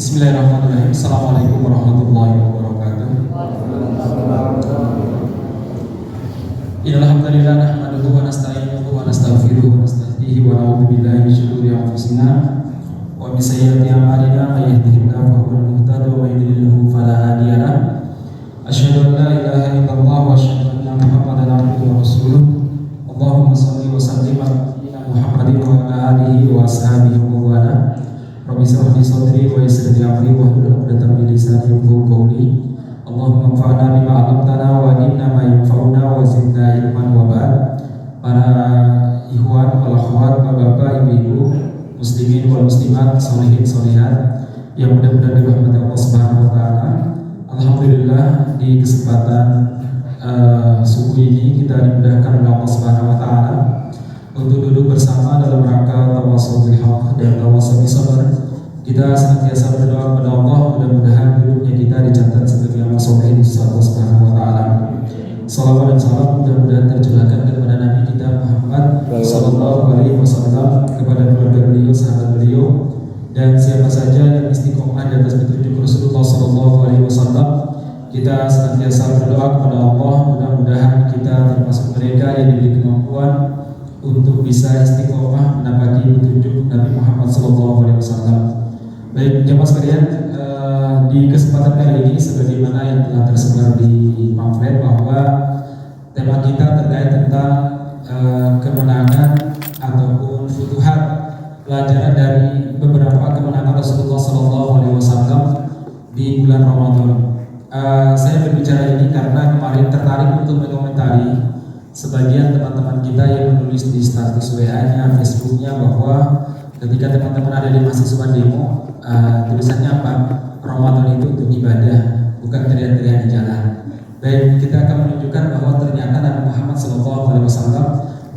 Bismillahirrahmanirrahim. Assalamualaikum warahmatullahi wabarakatuh. Innal hamdalillah nahmaduhu wa nasta'inuhu wa nastaghfiruhu wa nastahdihi wa na'udzu billahi min shururi anfusina wa min sayyiati a'malina may yahdihillahu fa huwal muhtadi wa may yudlil fala hadiya lahu. Asyhadu an la ilaha illallah wa asyhadu anna Muhammadan abduhu wa rasuluh. Allahumma shalli wa sallim ala Muhammadin wa ala alihi wa ashabihi wa wala. Rabbi shrah li sadri wa yassir li amri wahlul 'uqdatam min lisani yafqahu qawli. Allahumma anfa'na bima 'allamtana wa 'allimna ma yanfa'una wa zidna ilman wa ba'd. Para ikhwan wal akhwat, bapak ibu, muslimin wal muslimat, sholihin sholihat yang mudah-mudahan dirahmati Allah Subhanahu wa taala. Alhamdulillah di kesempatan subuh ini kita dimudahkan oleh Allah Subhanahu wa taala untuk duduk bersama dalam rangka tawassul bil haq dan tawassul bis sabr. Kita senantiasa berdoa kepada Allah mudah-mudahan hidupnya kita dicatat sebagai amal soleh di sisi Allah Subhanahu wa taala. Salawat dan salam mudah-mudahan tercurahkan kepada Nabi kita Muhammad sallallahu alaihi wasallam, kepada keluarga beliau, sahabat beliau, dan siapa saja yang istiqomah di atas petunjuk Rasulullah sallallahu alaihi wasallam. Kita senantiasa berdoa kepada Allah mudah-mudahan kita termasuk mereka yang diberi kemampuan untuk bisa istiqomah menapaki petunjuk Nabi Muhammad sallallahu alaihi wasallam. Baik jemaah sekalian, di kesempatan kali ini sebagaimana yang telah tersebar di pamflet bahwa tema kita terkait tentang kemenangan ataupun futuhat, pelajaran dari beberapa kemenangan Rasulullah sallallahu alaihi wasallam di bulan Ramadan. Saya berbicara ini karena kemarin tertarik untuk mengomentari sebagian teman-teman kita yang menulis di status WA-nya, Facebooknya bahwa ketika teman-teman ada di mahasiswa demo, tulisannya apa? Ramadan itu untuk ibadah, bukan teriak-teriak di jalan. Baik, kita akan menunjukkan bahwa ternyata Nabi Muhammad SAW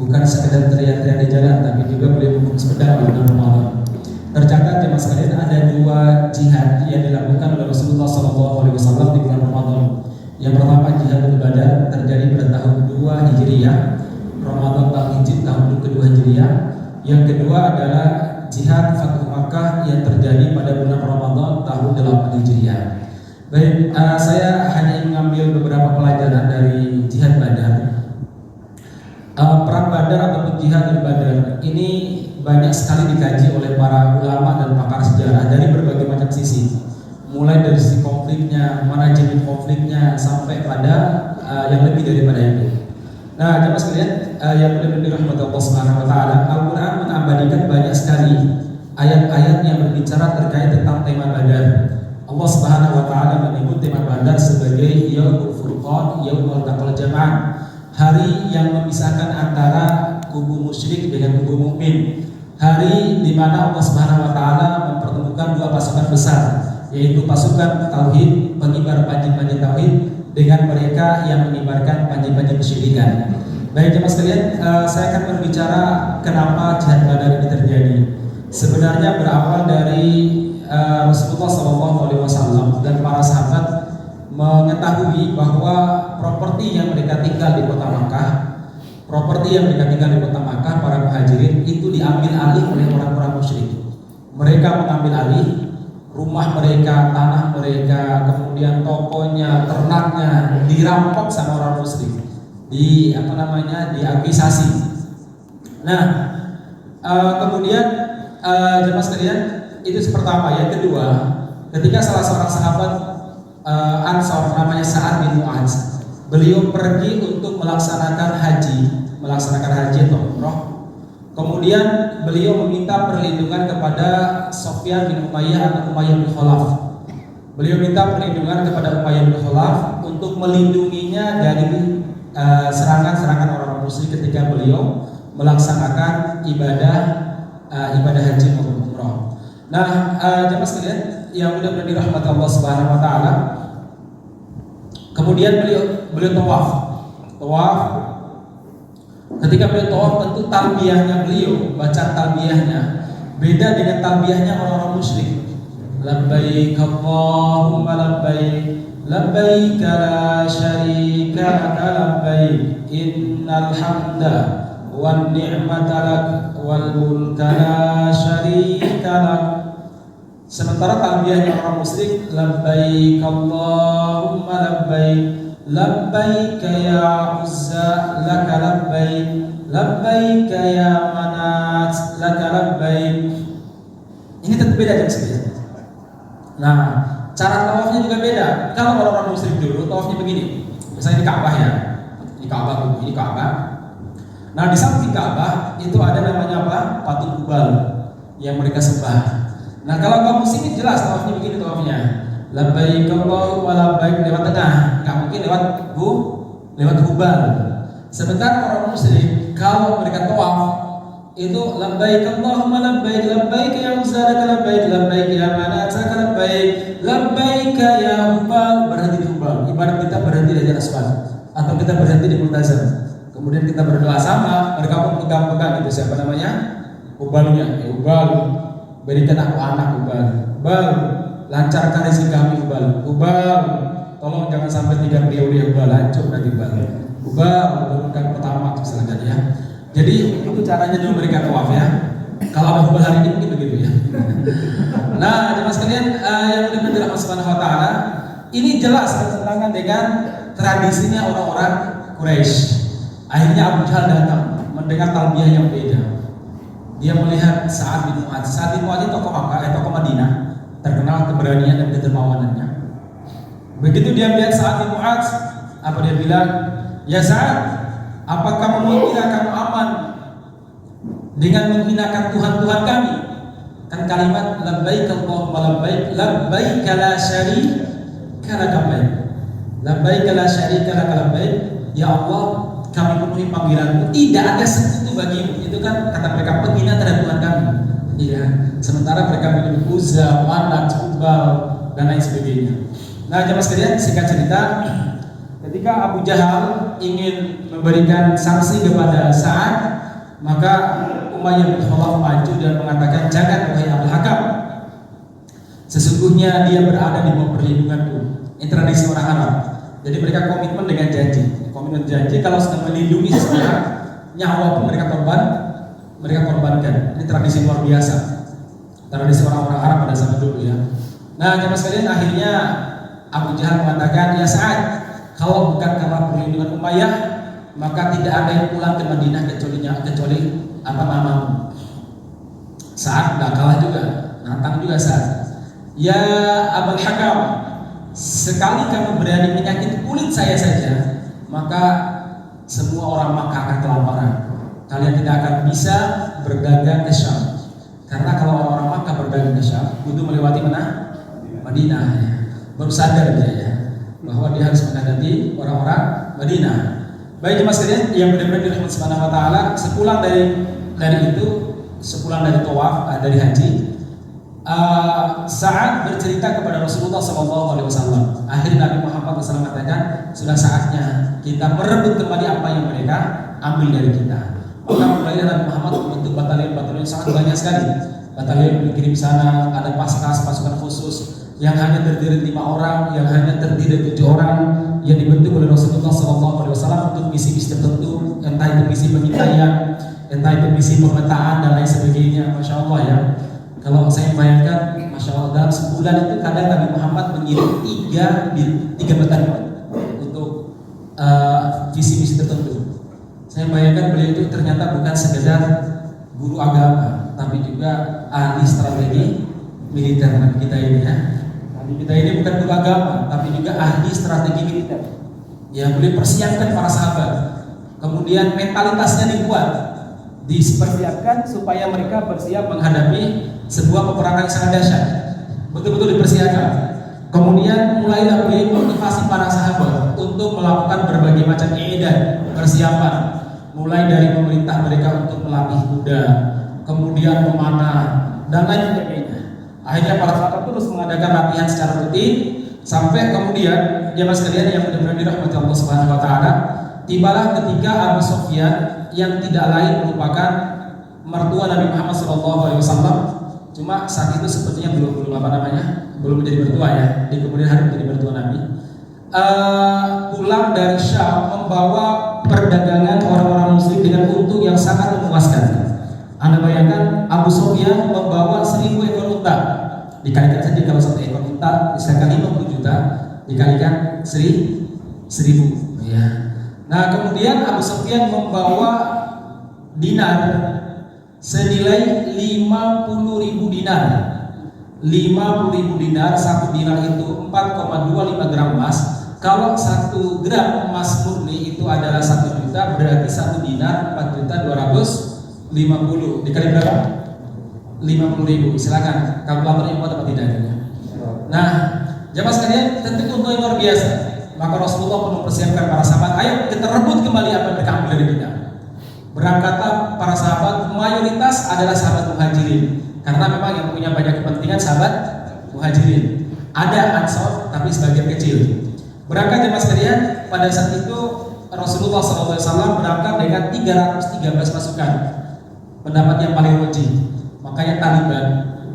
bukan sekedar teriak-teriak di jalan, tapi juga beliau mengutus pedang di bulan Ramadan. Tercatat jemaah sekalian, ada dua jihad yang dilakukan oleh Rasulullah SAW di bulan Ramadan. Yang pertama jihad Badar terjadi pada tahun 2 Hijriah, Ramadan tahun kedua Hijriah. Yang kedua adalah jihad Fathu Makkah yang terjadi pada bulan Ramadan tahun 8 Hijriah. Baik, saya hanya mengambil beberapa pelajaran dari jihad Badar. Perang Badar ataupun jihad Badar ini banyak sekali dikaji oleh para ulama dan pakar sejarah dari berbagai macam sisi. Mulai dari sisi konfliknya, manajemen konfliknya, sampai pada yang lebih daripada itu. Nah, jemaah sekalian, yang mudah-mudahan dirahmati Allah Subhanahu wa taala, Al-Qur'an mengabadikan banyak sekali ayat-ayat yang berbicara terkait tentang tema Badar. Allah Subhanahu wa taala menyebut tema Badar sebagai Yaumul Furqan, Yaumul Taqal Jam'an, hari yang memisahkan antara kubu musyrik dengan kubu mukmin. Hari di mana Allah Subhanahu wa taala mempertemukan dua pasukan besar, yaitu pasukan tauhid, pengibar panji-panji tauhid, dengan mereka yang mengibarkan panji-panji kesyirikan. Baik jemaah sekalian, saya akan berbicara kenapa jihad Badar ini terjadi. Sebenarnya berawal dari Rasulullah SAW dan para sahabat mengetahui bahwa properti yang mereka tinggal di kota Makkah, para muhajirin itu diambil alih oleh orang-orang musyrik. Mereka mengambil alih rumah mereka, tanah mereka, kemudian tokonya, ternaknya dirampok sama orang musyrik, diakuisasi. Nah, kemudian jemaah sekalian, itu pertama. Yang kedua, ketika salah seorang sahabat Ansor namanya Sa'ad bin Mu'adz, beliau pergi untuk melaksanakan haji atau umroh. Kemudian beliau meminta perlindungan kepada Sufyan bin Umayyah atau Umayyah bin Khalaf. Beliau minta perlindungan kepada Umayyah bin Khalaf untuk melindunginya dari serangan-serangan orang musyrik ketika beliau melaksanakan ibadah haji maupun umroh. Nah, jemaah sekalian yang mudah-mudahan dirahmati Allah Subhanahu wa taala. Kemudian beliau tawaf. Ketika beliau tawaf, tentu talbiyahnya beliau, bacaan talbiyahnya beda dengan talbiyahnya orang-orang musyrik. Labbaik Allahumma labbaik, labbaik la syarika laka labbaik, innal hamda wan ni'mata lak wal mulka la syarika lak. Sementara talbiyahnya orang musyrik, labbaik Allahumma labbaik, labbaik ya Uzza laka labbaik, labbaik ya Manat laka labbaik. Ini tetap beda jam sekalian. Nah, cara tawafnya juga beda. Kalau orang-orang musyrik dulu tawafnya begini. Misalnya di Ka'bah ya. Di Ka'bah, ini Ka'bah. Nah, di samping Ka'bah itu ada namanya apa? Patung Hubal yang mereka sembah. Nah, kalau kaum muslimin jelas tawafnya begini tawafnya. Labbaik Allahumma labbaik lewat tengah, enggak mungkin lewat Hubal. Sementara orang musyrik kalau mereka tawaf itu labbaik Allahumma labbaik, labbaik ya Uzza laka labbaik, labbaik ya Manat laka labbaik, labbaik ya Hubal, berhenti di Hubal. Ibarat kita berhenti di Aswan atau kita berhenti di Multazam. Kemudian kita berdoa sama, mereka pun pegang-pegang itu siapa namanya? Hubalnya, ya Hubal, berikan aku anak Hubal. Hubal, lancarkan rezeki kami Hubal. Hubal, tolong jangan sampai 3 periode Hubal, hancur nanti Hubal. Hubal, turunkan pertama misalkan ya. Jadi itu caranya dulu mereka tawaf ya. Kalau ada Hubal hari ini mungkin begitu ya. Nah, jemaah sekalian yang mudah-mudahan dirahmati Subhanahu wa taala, ini jelas bertentangan dengan tradisinya orang-orang Quraisy. Akhirnya Abu Jahal datang mendengar talbiyah yang beda. Dia melihat Sa'ad bin Mu'adz. Sa'ad bin Mu'adz itu tokoh Makkah, tokoh Madinah, terkenal keberanian dan kedermawanannya. Begitu dia melihat Sa'ad bin Mu'adz, apa dia bilang? Ya Sa'ad, apakah kamu mengira kamu aman dengan menghinakan Tuhan-Tuhan kami? Kan kalimat labbaik Allahumma labbaik, labbaik la syarika lak labbaik, labbaik la syarika lak labbaik. Ya Allah, kami penuhi panggilanmu, tidak ada sekutu bagimu. Itu kan kata mereka penghina terhadap Tuhan kami. Iya. Sementara mereka menyebut Uzza, Manat, Hubal dan lain sebagainya. Nah, jemaah sekalian, singkat cerita, ketika Abu Jahal ingin memberikan sanksi kepada Sa'ad, maka Umayyah bin Khalaf maju dan mengatakan, jangan wahai Abul Hakam, sesungguhnya dia berada di bawah perlindunganku. Ini tradisi orang Arab. Jadi mereka komitmen dengan janji. Komitmen janji kalau sedang melindungi seseorang, nyawa pun mereka korbankan. Ini tradisi luar biasa. Tradisi orang-orang Arab pada zaman dulu ya. Nah, jemaah sekalian, akhirnya Abu Jahal mengatakan, ya Sa'ad, kalau bukan karena perlindungan Umayyah, maka tidak ada yang pulang ke Madinah kecuali apa namamu. Sa'ad gak kalah juga, nantang juga Sa'ad. Ya Abul Hakam, sekali kamu berani menyakiti kulit saya saja, maka semua orang Makkah akan kelaparan. Kalian tidak akan bisa berdagang ke Syam. Karena kalau orang-orang Makkah berdagang ke Syam, butuh melewati mana? Madinah ya. Baru sadar dia ya, bahwa dia harus menghadapi orang-orang Madinah. Baik jemaah sekalian yang benar-benar dirahmati Subhanahu wa taala, sepulang dari itu, sepulang dari tawaf, dari haji, Sa'ad bercerita kepada Rasulullah SAW. Akhirnya Nabi Muhammad SAW mengatakan, sudah saatnya kita merebut kembali apa yang mereka ambil dari kita. Maka mulailah Nabi Muhammad membentuk batalion-batalion sangat banyak sekali. Batalion dikirim sana, ada pasukan khusus yang hanya terdiri 5 orang, yang hanya terdiri 7 orang, yang dibentuk oleh Rasulullah SAW untuk misi-misi tertentu, entah itu misi pengintaian, entah itu misi pemetaan dan lain sebagainya. Masya Allah ya. Kalau saya bayangkan, Masya Allah, dalam sebulan itu kadang Nabi Muhammad mengirim 3 batalion untuk visi-misi tertentu. Saya bayangkan beliau itu ternyata bukan sekedar guru agama, tapi juga ahli strategi militer. Nabi kita ini ya, Nabi kita ini bukan guru agama, tapi juga ahli strategi militer. Yang beliau persiapkan para sahabat, kemudian mentalitasnya dibuat, dipersiapkan supaya mereka bersiap menghadapi sebuah peperangan yang sangat dahsyat. Betul-betul dipersiapkan. Kemudian mulailah beliau motivasi para sahabat untuk melakukan berbagai macam i'dad, persiapan, mulai dari pemerintah mereka untuk melatih kuda, kemudian memanah dan lain sebagainya. Akhirnya para sahabat terus mengadakan latihan secara rutin sampai kemudian jemaah sekalian yang benar-benar dirahmati Allah Subhanahu wa taala, tibalah ketika Abu Sufyan yang tidak lain merupakan mertua Nabi Muhammad SAW. Cuma saat itu sepertinya belum menjadi mertua ya. Di kemudian hari menjadi mertua Nabi. Pulang dari Syam membawa perdagangan orang-orang Muslim dengan untung yang sangat memuaskan. Anda bayangkan Abu Sufyan membawa 1000 ekor unta Dikalikan saja kalau satu ekor unta misalkan 50 juta, dikalikan 1000 ya. Nah kemudian Abu Sufyan membawa dinar senilai 50.000 dinar. 50.000 dinar, satu dinar itu 4,25 gram emas. Kalau 1 gram emas murni itu adalah 1 juta, berarti 1 dinar 4.250.000. Dikali berapa? 50.000. Silakan kalkulatornya mau dapat tidak? Nah, jamaah sekalian, tentu untuk yang luar biasa. Maka Rasulullah pun mempersiapkan para sahabat, ayo kita rebut kembali apa yang mereka ambil dari kita. Berangkatlah para sahabat, mayoritas adalah sahabat muhajirin, karena memang yang punya banyak kepentingan sahabat muhajirin. Ada ansor, tapi sebagian kecil. Berangkat jemaah sekalian, pada saat itu Rasulullah SAW berangkat dengan 313 pasukan. Pendapat yang paling rajih. Makanya Taliban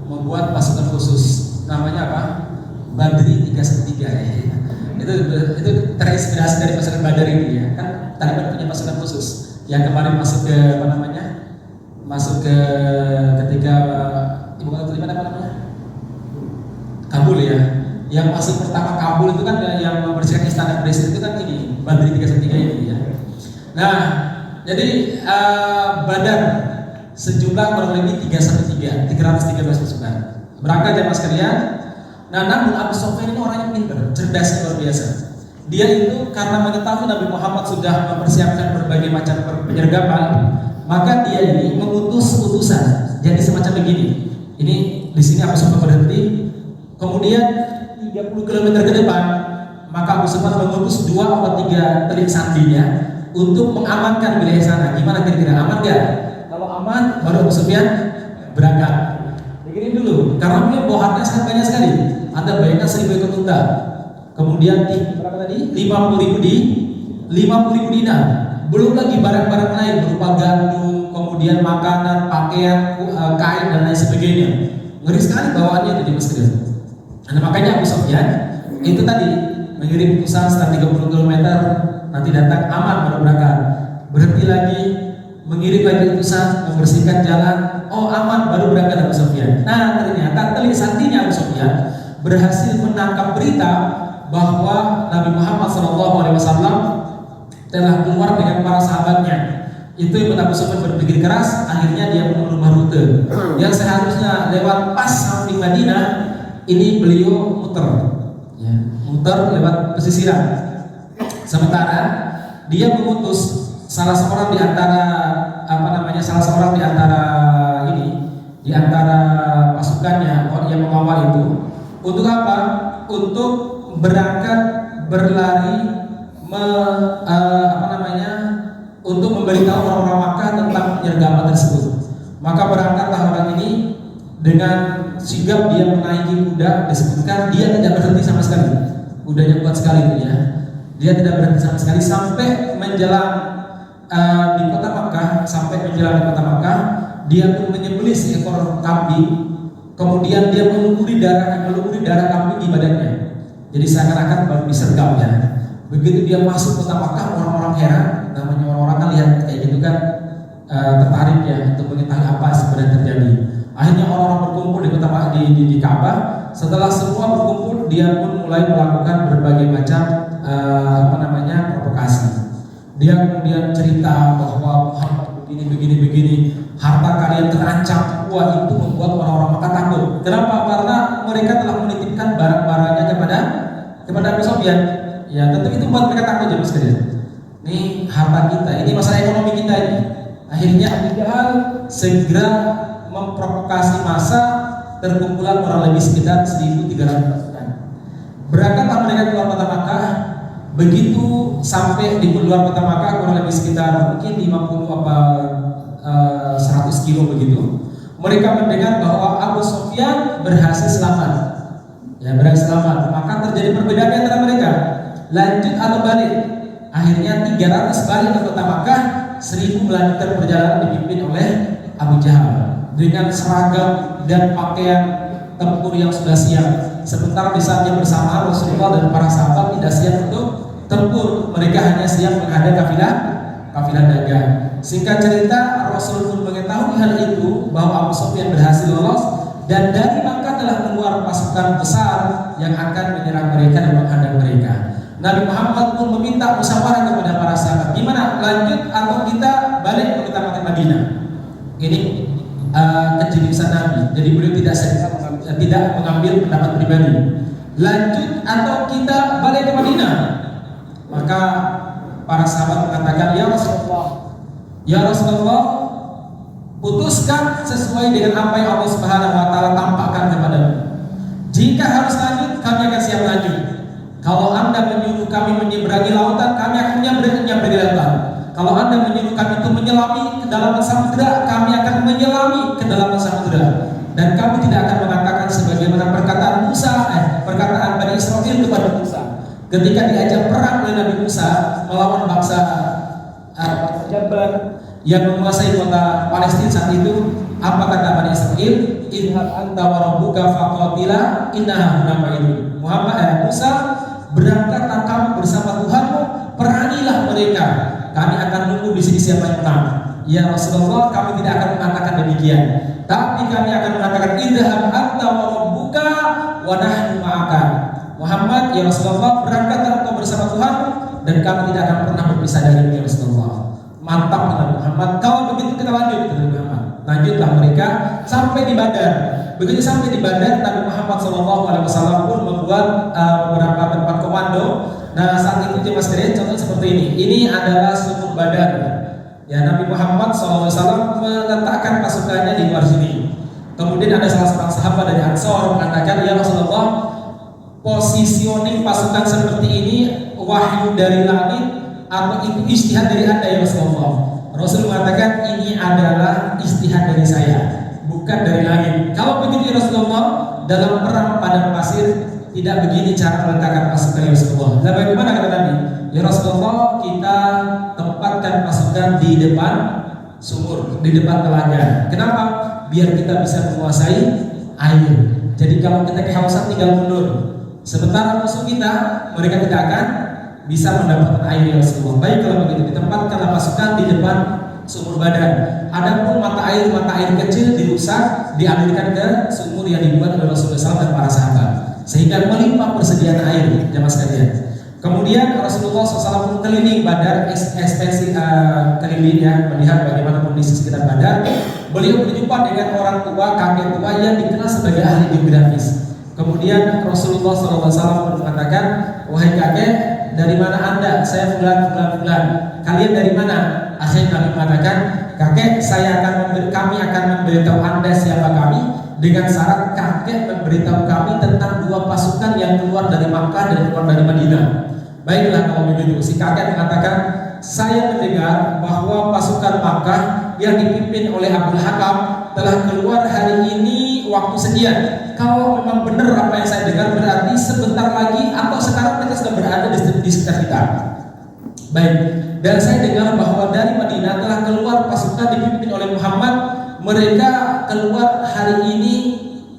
membuat pasukan khusus, namanya apa? Badri 313 ya. Itu terinspirasi dari pasukan Badar ini ya. Kan Taliban punya pasukan khusus yang kemarin masuk ke apa namanya? Masuk ke ketika ibu kota Taliban apa namanya? Kabul ya. Yang masuk pertama Kabul itu kan yang membersihkan istana presiden itu kan ini Badri 313 ini ya. Nah, jadi Badar sejumlah kurang lebih 313 pasukan. Berangkat jemaah sekalian. Nah, namun Abu Sufyan ini orang yang pintar, cerdas luar biasa. Dia itu karena mengetahui Nabi Muhammad sudah mempersiapkan berbagai macam penyergapan, maka dia ini mengutus utusan. Jadi semacam begini. Ini di sini Abu Sufyan berhenti. Kemudian 30 km ke depan, maka Abu Sufyan mengutus 2 atau 3 telik sandinya untuk mengamankan wilayah sana. Gimana kira-kira, aman gak? Kalau aman, baru Abu Sufyan berangkat. Begini dulu, karena beliau bawa harta sangat banyak sekali. Anda bayangkan 1000 ekor unta. Kemudian berapa tadi? 50.000 dinar. Belum lagi barang-barang lain berupa gandum, kemudian makanan, pakaian, kain dan lain sebagainya. Ngeri sekali bawaannya itu di Mesir. Nah, makanya Abu Sufyan itu tadi mengirim utusan sekitar 30 km, nanti datang aman baru berangkat. Berhenti lagi, mengirim lagi utusan membersihkan jalan, oh aman baru berangkat Abu Sufyan. Nah ternyata telik sandinya Abu Sufyan berhasil menangkap berita bahwa Nabi Muhammad SAW telah keluar dengan para sahabatnya. Itu yang Abu Sufyan berpikir keras, akhirnya dia pun merubah rute. Yang seharusnya lewat pas samping Madinah, ini beliau muter, ya, muter lewat pesisiran. Sementara dia mengutus salah seorang di antara pasukannya yang mengawal itu untuk apa? Untuk berangkat berlari untuk memberitahu orang-orang Makkah tentang penyergapan tersebut. Maka berangkatlah orang ini dengan sigap dia menaiki kuda. Disebutkan dia tidak berhenti sama sekali. Kudanya kuat sekali itu ya. Dia tidak berhenti sama sekali sampai menjelang di kota Makkah. Dia pun menyembelih seekor kambing. Kemudian dia melumuri darah kambing di badannya. Jadi seakan-akan baru disergap ya. Begitu dia masuk kota Makkah, orang-orang heran. Namanya orang-orang kan lihat kayak gitu kan, tertarik ya untuk mengetahui apa sebenarnya terjadi. Akhirnya orang-orang berkumpul di kota di Ka'bah. Setelah semua berkumpul, dia pun mulai melakukan berbagai macam provokasi. Dia kemudian cerita bahwa Muhammad begini, harta kalian terancam. Wah, itu membuat orang-orang Makkah takut. Kenapa? Karena mereka telah menitipkan barang-barangnya kepada Abu Sufyan. Ya, tentu itu membuat mereka takut ya, sekalian. Ini harta kita, ini masalah ekonomi kita ini. Akhirnya Abu Jahal segera memprovokasi massa, terkumpulan kurang lebih sekitar 1.300 pasukan. Berangkatlah mereka keluar kota Makkah. Begitu sampai di luar kota Makkah kurang lebih sekitar mungkin 100 kilo begitu. Mereka mendengar bahwa Abu Sufyan berhasil selamat. Ya, berhasil selamat. Maka terjadi perbedaan antara mereka. Lanjut atau balik. Akhirnya 300 balik ke kota Makkah, 1000 melanjutkan perjalanan dipimpin oleh Abu Jahal dengan seragam dan pakaian tempur yang sudah siap. Sementara di saat yang bersamaan Rasulullah dan para sahabat tidak siap untuk tempur, mereka hanya siap menghadang kafilah dagang. Singkat cerita, Rasul pun mengetahui hal itu bahwa Abu Sufyan berhasil lolos. dan dari Makkah telah keluar pasukan besar yang akan menyerang mereka dan menghadang mereka. Nabi Muhammad pun meminta musyawarah kepada para sahabat, gimana, lanjut atau kita balik ke tempat Madinah? Ini kejeniusan Nabi. Jadi beliau tidak mengambil pendapat pribadi. Lanjut atau kita balik ke Madinah? Maka para sahabat mengatakan, ya Rasulullah, putuskan sesuai dengan apa yang Allah Subhanahu wa taala tampakkan kepadamu. Jika harus lanjut, kami akan siap lanjut. Kalau Anda menyuruh kami menyeberangi lautan, kami akan menyeberangi lautan. Kalau Anda menyuruh kami untuk menyelami ke dalam samudera, kami akan menyelami ke dalam samudera. Dan kami tidak akan mengatakan sebagaimana perkataan Bani Israil kepada Musa ketika diajak perang oleh Nabi Musa melawan bangsa Jabar yang menguasai kota Palestina saat itu. Apa kata Bani Israil? Idhab anta wa rabbuka faqatila innaha hunama'idun. Musa, berangkatlah kamu bersama Tuhanmu, perangilah mereka. Kami akan nunggu di sini siapa yang menang. Ya Rasulullah, kami tidak akan mengatakan demikian, tapi kami akan mengatakan idhab anta wa rabbuka wa nahnu ma'aka. Muhammad, ya Rasulullah, berangkatlah engkau bersama Tuhanmu dan kami tidak akan pernah berpisah dari ya Rasulullah. Mantap Nabi Muhammad. Kalau begitu kita lanjut, Nabi Muhammad. Lanjutlah mereka sampai di Badar. Begitu sampai di Badar, Nabi Muhammad SAW pun membuat beberapa tempat komando. Nah, saat itu jemaah sekalian, contoh seperti ini. Ini adalah sumur Badar. Ya, Nabi Muhammad SAW meletakkan pasukannya di luar sini. Kemudian ada salah seorang sahabat dari Ansor mengatakan, ya Rasulullah, positioning pasukan seperti ini wahyu dari langit atau itu istihad dari Anda ya Rasulullah? Rasul mengatakan ini adalah istihad dari saya, bukan dari langit. Kalau begitu ya Rasulullah, dalam perang padang pasir tidak begini cara meletakkan pasukan ya Rasulullah. Dan bagaimana kata Nabi? Ya Rasulullah, kita tempatkan pasukan di depan sumur, di depan telaga. Kenapa? Biar kita bisa menguasai air. Jadi kalau kita kehausan tinggal mundur. Sementara musuh kita, mereka tidak akan bisa mendapatkan air ya Rasulullah. Baik kalau begitu, ditempatkanlah pasukan di depan sumur Badar. Adapun mata air kecil dirusak, dialirkan ke sumur yang dibuat oleh Rasulullah SAW dan para sahabat, sehingga melimpah persediaan air jamaah sekalian. Kemudian Rasulullah SAW pun keliling Badar, ekspansi keliling ya, melihat bagaimana kondisi sekitar Badar. Beliau berjumpa dengan orang tua, kakek tua yang dikenal sebagai ahli geografis. Kemudian Rasulullah SAW mengatakan, wahai kakek, dari mana Anda? Saya fulan. Kalian dari mana? Akhirnya Nabi mengatakan, kakek, kami akan memberitahu Anda siapa kami, dengan syarat kakek memberitahu kami tentang dua pasukan yang keluar dari Makkah dan keluar dari Madinah. Baiklah kalau begitu. Si kakek mengatakan, saya mendengar bahwa pasukan Makkah yang dipimpin oleh Abdul Hakam telah keluar hari ini waktu sekian. Kalau memang benar apa yang saya dengar, berarti sebentar lagi atau sekarang mereka sudah berada di sekitar kita. Baik, dan saya dengar bahwa dari Madinah telah keluar pasukan dipimpin oleh Muhammad. Mereka keluar hari ini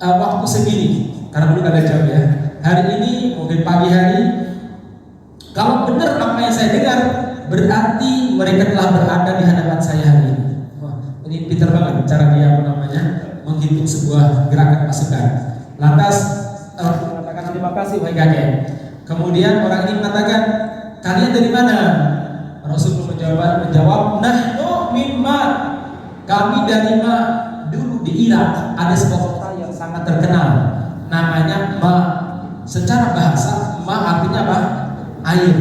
waktu segini. Karena belum ada jam ya. Hari ini mungkin pagi hari. Kalau benar apa yang saya dengar, berarti mereka telah berada di hadapan saya hari ini. Wah, ini pintar banget cara dia menghitung sebuah gerakan pasukan. Lantas mengatakan terima kasih wahai kakek. Kemudian orang ini mengatakan, kalian dari mana? Rasul menjawab, nahnu mimma, kami dari dulu di Irak ada sebuah kota yang sangat terkenal namanya Ma. Secara bahasa Ma artinya apa? Air.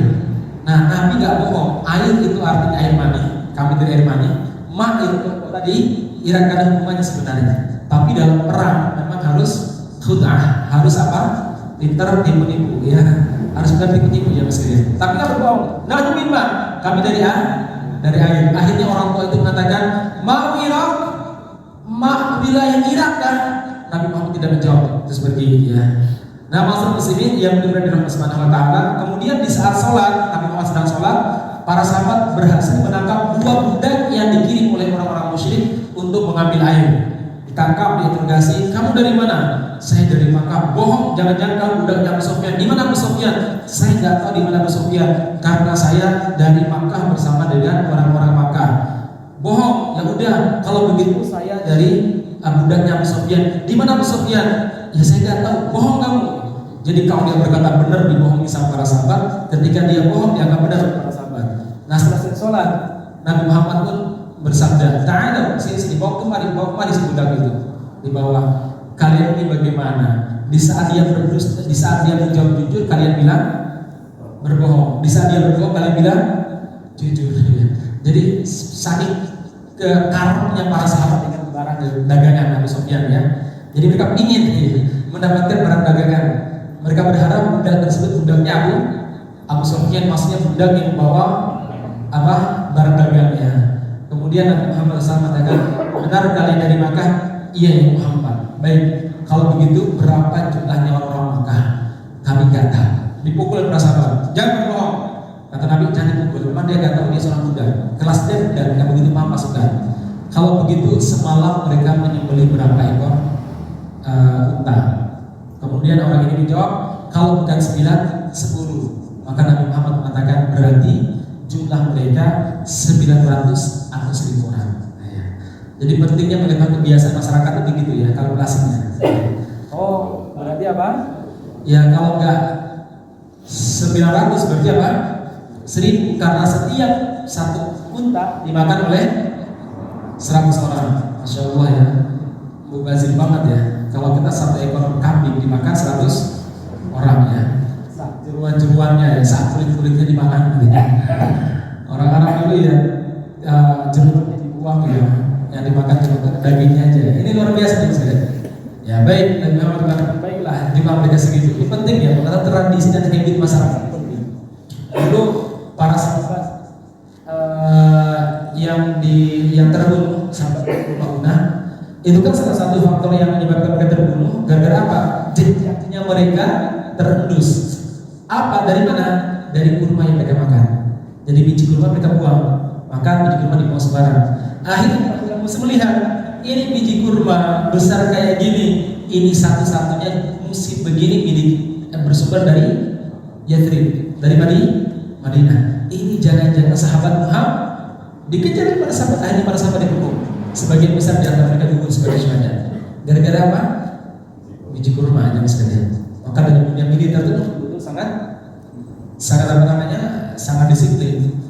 Nah, Nabi nggak bohong, air itu artinya air mani. Kami dari air mani. Ma itu kota di Irak, ada hubungannya sebenarnya. Tapi dalam perang memang harus khud'ah, harus apa? Pintar tipu-tipu ya. Harus benar tipu-tipu ya Mas Kiri. Tapi kalau bohong, nah mimma, kami dari air. Akhirnya orang tua itu mengatakan, mau Irak, wilayah Irak kan? Nabi Muhammad tidak menjawab. Terus pergi ya. Nah, maksud muslimin yang mudah-mudahan dirahmati Subhanahu wa taala. Kemudian di saat sholat, Nabi Muhammad sedang sholat, para sahabat berhasil menangkap dua budak yang dikirim oleh orang-orang musyrik untuk mengambil air. Ditangkap, diinterogasi, kamu dari mana? Saya dari Makkah. Bohong, jangan-jangan kamu budaknya Abu Sufyan. Di mana Abu Sufyan? Saya nggak tahu di mana Abu Sufyan, karena saya dari Makkah bersama dengan orang-orang Makkah. Bohong, ya udah, kalau begitu saya dari budaknya Abu Sufyan. Di mana Abu Sufyan? Ya saya nggak tahu. Bohong kamu. Jadi kalau dia berkata benar dibohongi sama para sahabat, ketika dia bohong dianggap benar sama para sahabat. Nah setelah sholat, Nabi Muhammad pun bersabda, "Ta'ala, sini bawa kemari si budak itu." Di bawah, kalian ini bagaimana? Di saat dia berdusta, di saat dia menjawab jujur, kalian bilang berbohong. Di saat dia berbohong, kalian bilang jujur. Jadi saking karunia para sahabat dengan barang dagangan Abu Sufyan ya. Jadi mereka ingin mendapatkan barang dagangan. Mereka berharap budak tersebut budaknya Abu Sufyan, maksudnya budak yang membawa barang dagangnya. Kemudian Nabi Muhammad SAW mengatakan, benar kalian dari Makkah? Iya ya Muhammad. Baik, kalau begitu berapa jumlahnya orang-orang Makkah? Kami nggak tahu. Dipukul para sahabat. Jangan berbohong. Kata Nabi, jangan dipukul. Memang dia nggak tahu dia seorang budak. Kelas dia budak, nggak begitu paham pasukan. Kalau begitu semalam mereka menyembelih berapa ekor unta. Kemudian orang ini menjawab, kalau bukan 9, 10. Maka Nabi Muhammad mengatakan berarti jumlah mereka 900 atau 1000 orang. Jadi pentingnya bagaimana kebiasaan masyarakat itu begitu ya kalkulasinya. Oh, berarti apa? Ya kalau enggak 900 berarti apa? 1000, karena setiap satu unta dimakan oleh 100 orang. Masya Allah ya, mubazir banget ya. Kalau kita satu ekor kambing dimakan 100 orang ya. Jeruan-jeruannya ya, saat kulit-kulitnya dimakan gitu. Orang-orang dulu ya jeruannya dibuang ya, yang dimakan cuma dagingnya aja. Ini luar biasa nih saya. Ya baik, Nabi Muhammad mengatakan baiklah jumlah mereka segitu. Ini penting ya, karena tradisi dan habit masyarakat penting. Dulu para sahabat yang terbunuh, sahabat Maunah, itu kan salah satu faktor yang menyebabkan mereka terbunuh. Gara-gara apa? Jejaknya mereka terendus. Apa? Dari mana? Dari kurma yang mereka makan. Jadi biji kurma mereka buang, maka biji kurma dibuang sembarang. Akhirnya para Muslim melihat ini biji kurma besar kayak gini, ini satu-satunya musim begini milik bersumber dari Yathrib, dari Madinah. Ini jangan-jangan sahabat Muhammad dikejar para sahabat, akhirnya para sahabat dihukum. Sebagian besar di antara mereka gugur sebagai syuhada. Gara-gara apa? Biji kurma aja sekalian. Maka dari dunia militer itu sangat disiplin.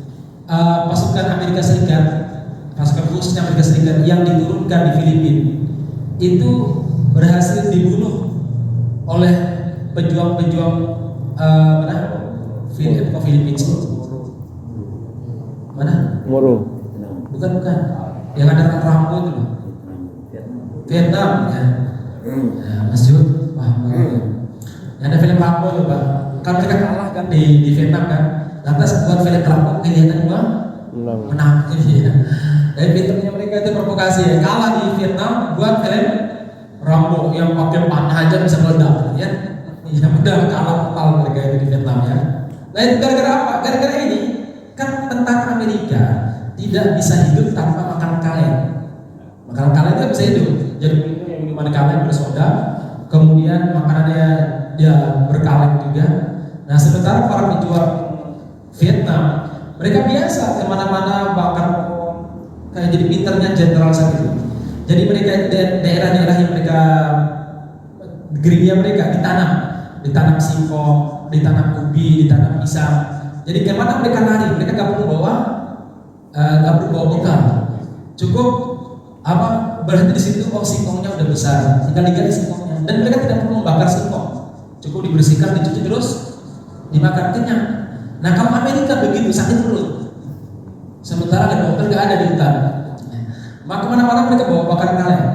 Pasukan Amerika Serikat, pasukan khususnya Amerika Serikat yang diturunkan di Filipina itu berhasil dibunuh oleh pejuang-pejuang Filipina. Mana? Moro. Bukan. Yang ada Rambo itu loh. Vietnam ya. Mas Jud, yang ada film Rambo itu Pak. Kan mereka kalah kan di Vietnam kan. Lantas buat film Rambo kelihatan menang ya. Tapi pinternya mereka itu provokasi ya. Kalah di Vietnam buat film Rambo yang pakai panah aja bisa meledak ya. Ya udah kalah total mereka itu di Vietnam ya. Nah itu gara-gara apa? Gara-gara ini kan tentara Amerika tidak bisa hidup tanpa makan kaleng. Makanan kaleng itu bisa hidup. Jadi minuman kaleng bersoda, kemudian makanannya ya berkaleng juga. Nah sementara para pejuang Vietnam, mereka biasa kemana-mana bakar kayak jadi pinternya jenderal saat itu. Jadi mereka daerah-daerah yang mereka gerilya mereka ditanam singkong, ditanam ubi, ditanam pisang. Jadi kemana mereka lari, mereka nggak perlu bawa bekal, cukup berhenti di situ. Oh singkongnya udah besar, tinggal digali singkongnya, dan mereka tidak perlu membakar singkong, cukup dibersihkan, dicuci terus dimakan kenyang. Nah kalau Amerika begitu sakit perut, sementara ada dokter nggak ada di hutan, maka mana-mana mereka bawa bakar kaleng.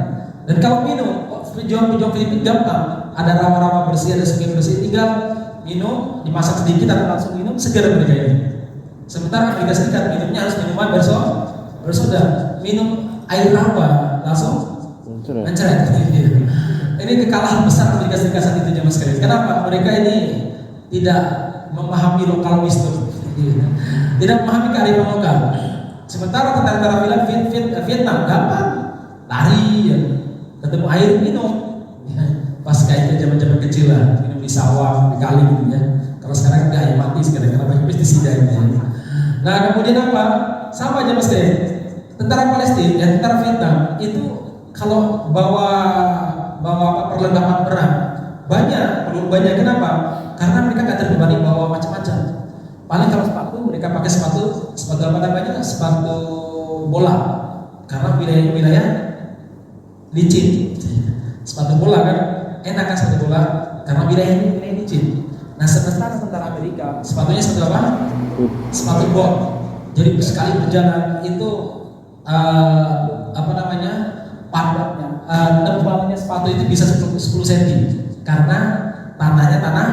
Dan kalau minum, pejuang-pejuang Filipina gampang, ada rawa-rawa bersih, ada sungai bersih, tinggal minum, dimasak sedikit atau langsung minum, segar mereka ini. Sementara Amerika Serikat minumnya harus minuman bersoda, minum air rawa langsung mencret. Ini kekalahan besar Amerika Serikat saat itu zaman sekali. Kenapa? Mereka ini tidak memahami lokal wisdom, tidak memahami kearifan lokal. Sementara tentara Vietnam gampang lari, ya. Ketemu air minum. Pas kayak zaman-zaman kecil lah, minum di sawah, di kali gitu ya. Kalau sekarang enggak ya mati sekarang karena banyak pestisida ini. Nah kemudian apa? Sama aja mas Tentara Palestina dan tentara Vietnam itu kalau bawa perlengkapan perang belum banyak. Kenapa? Karena mereka nggak terbebani bawa macam-macam. Paling kalau sepatu mereka pakai sepatu apa namanya, sepatu bola, karena wilayah licin. Sepatu bola kan enak kan, sepatu bola karena wilayah licin. Nah sementara tentara Amerika sepatunya sepatu apa? Sepatu bot. Jadi sekali berjalan itu padatnya, tebalnya sepatu itu bisa 10 cm karena tanahnya tanah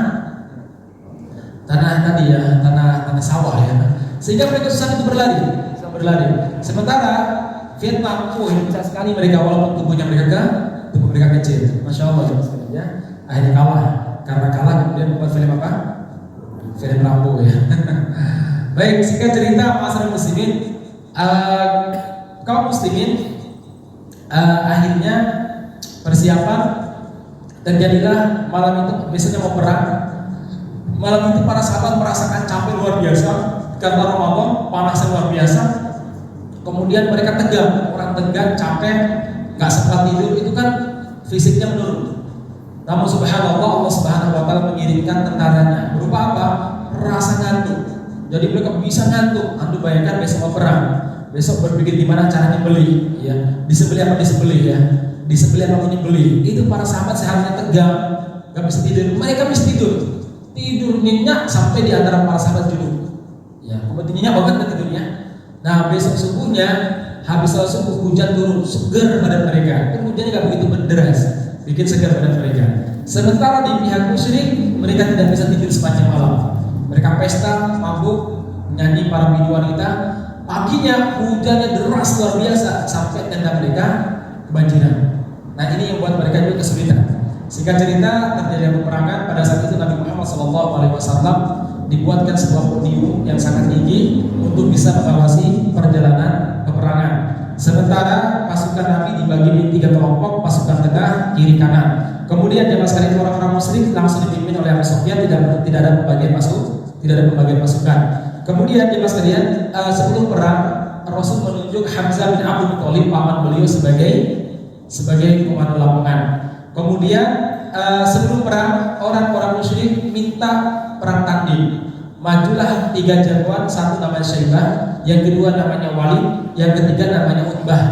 tadi ya, tanah sawah ya, sehingga mereka susah untuk berlari. Sementara Vietnam, bisa sekali mereka, walaupun tubuh mereka kecil, masya Allah ya. Akhirnya kalah, karena kalah kemudian membuat film apa? Film Rambo ya. Baik, singkat cerita masyarakat muslimin, kaum muslimin, akhirnya persiapan terjadilah malam itu. Biasanya mau perang, malam itu para sahabat merasakan capek luar biasa karena Ramadan, panasnya luar biasa. Kemudian mereka tegang, orang tegang, capek, nggak sempat tidur, itu kan fisiknya menurun. Namun subhanallah, Allah subhanahu wa ta'ala mengirimkan tentaranya berupa apa? Rasa ngantuk. Jadi mereka bisa ngantuk. Anda bayangkan besok mau perang, besok berpikir gimana caranya beli, ya, disembelih apa disembelih ya, disembelih apa menyembelih. Itu para sahabat seharusnya tegang, nggak bisa tidur. Mereka bisa tidur nyenyak sampai di antara para sahabat dulu. Ya, kemudian nyenyak banget kan tidurnya. Nah besok subuhnya, habis sholat subuh, hujan turun, segar badan mereka. Kan hujannya nggak begitu berderas, bikin segar badan mereka. Sementara di pihak musyrik, mereka tidak bisa tidur sepanjang malam. Mereka pesta, mabuk, nyanyi para bini wanita. Paginya hujannya deras luar biasa sampai tenda mereka kebanjiran. Nah ini yang buat mereka juga kesulitan. Singkat cerita, terjadi peperangan. Pada saat itu Nabi Muhammad SAW dibuatkan sebuah podium yang sangat tinggi untuk bisa mengawasi perjalanan peperangan. Sementara pasukan Nabi dibagi di 3 kelompok, pasukan tengah, kiri, kanan. Kemudian jamaah sekalian, orang-orang musyrik langsung dipimpin oleh Abu Sufyan, tidak ada pembagian pasukan. Kemudian jemaah sekalian, sebelum perang Rasul menunjuk Hamzah bin Abdul Muthalib, paman beliau, sebagai komando lapangan. Kemudian sebelum perang orang-orang musyrik minta perang tanding. Majulah 3 jagoan, satu namanya Syaibah, yang kedua namanya Walid, yang ketiga namanya Utbah.